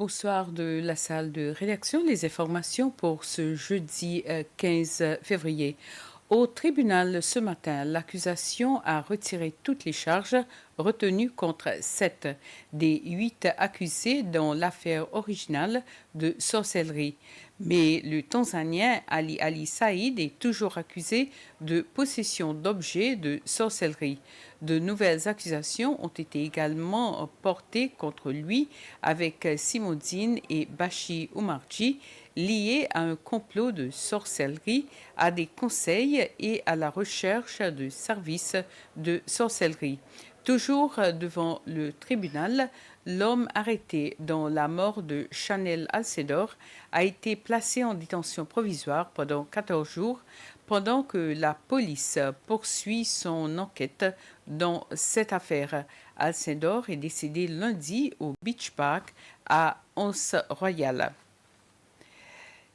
Bonsoir de la salle de rédaction. Les informations pour ce jeudi 15 février. Au tribunal ce matin, l'accusation a retiré toutes les charges retenues contre 7 des 8 accusés dans l'affaire originale de sorcellerie. Mais le Tanzanien Ali Saïd est toujours accusé de possession d'objets de sorcellerie. De nouvelles accusations ont été également portées contre lui avec Simodine et Bachi Oumarji, liés à un complot de sorcellerie, à des conseils et à la recherche de services de sorcellerie. Toujours devant le tribunal, l'homme arrêté dans la mort de Chanel Alcedor a été placé en détention provisoire pendant 14 jours pendant que la police poursuit son enquête dans cette affaire. Alcedor est décédé lundi au Beach Park à Anse-Royal.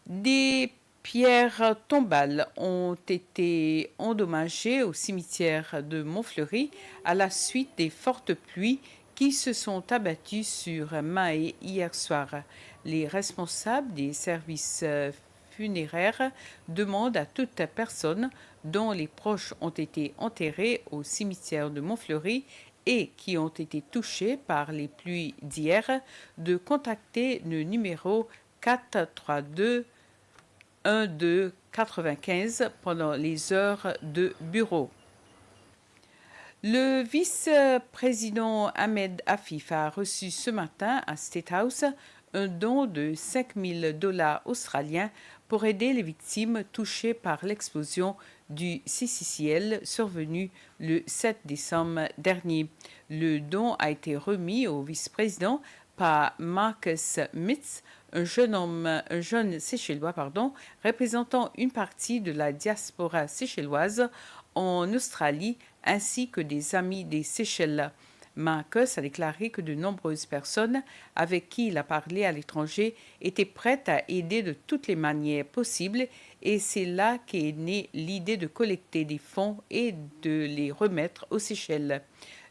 Des pierres tombales ont été endommagées au cimetière de Montfleury à la suite des fortes pluies qui se sont abattues sur Mahé hier soir. Les responsables des services funéraires demandent à toute personne dont les proches ont été enterrés au cimetière de Montfleury et qui ont été touchés par les pluies d'hier de contacter le numéro 432 1295 pendant les heures de bureau. Le vice-président Ahmed Afif a reçu ce matin à State House un don de $5 000 australiens pour aider les victimes touchées par l'explosion du CCCL survenue le 7 décembre dernier. Le don a été remis au vice-président par Marcus Mitz, un jeune Seychellois, représentant une partie de la diaspora séchelloise en Australie, ainsi que des amis des Seychelles. Marcus a déclaré que de nombreuses personnes avec qui il a parlé à l'étranger étaient prêtes à aider de toutes les manières possibles et c'est là qu'est née l'idée de collecter des fonds et de les remettre aux Seychelles.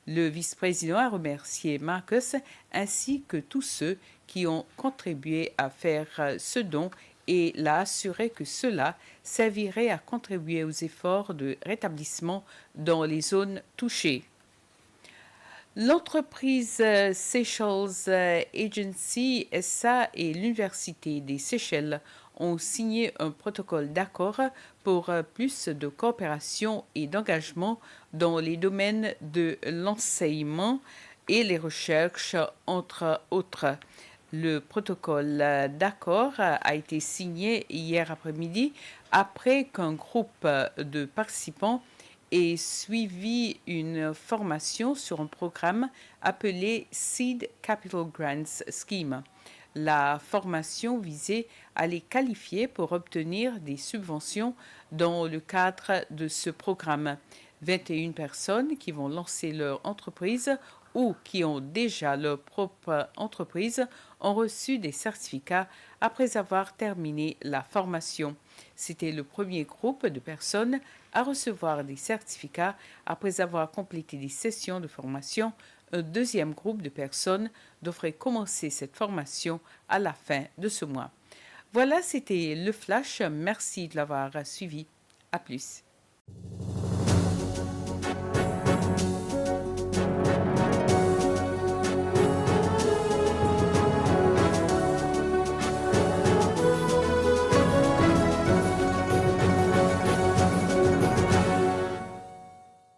Le vice-président a remercié Marcus ainsi que tous ceux qui ont contribué à faire ce don et l'a assuré que cela servirait à contribuer aux efforts de rétablissement dans les zones touchées. L'entreprise Seychelles Agency SA et l'Université des Seychelles ont signé un protocole d'accord pour plus de coopération et d'engagement dans les domaines de l'enseignement et les recherches, entre autres. Le protocole d'accord a été signé hier après-midi après qu'un groupe de participants ait suivi une formation sur un programme appelé Seed Capital Grants Scheme. La formation visait à les qualifier pour obtenir des subventions dans le cadre de ce programme. 21 personnes qui vont lancer leur entreprise ou qui ont déjà leur propre entreprise ont reçu des certificats après avoir terminé la formation. C'était le premier groupe de personnes à recevoir des certificats après avoir complété des sessions de formation. Un deuxième groupe de personnes devrait commencer cette formation à la fin de ce mois. Voilà, c'était le Flash. Merci de l'avoir suivi. À plus.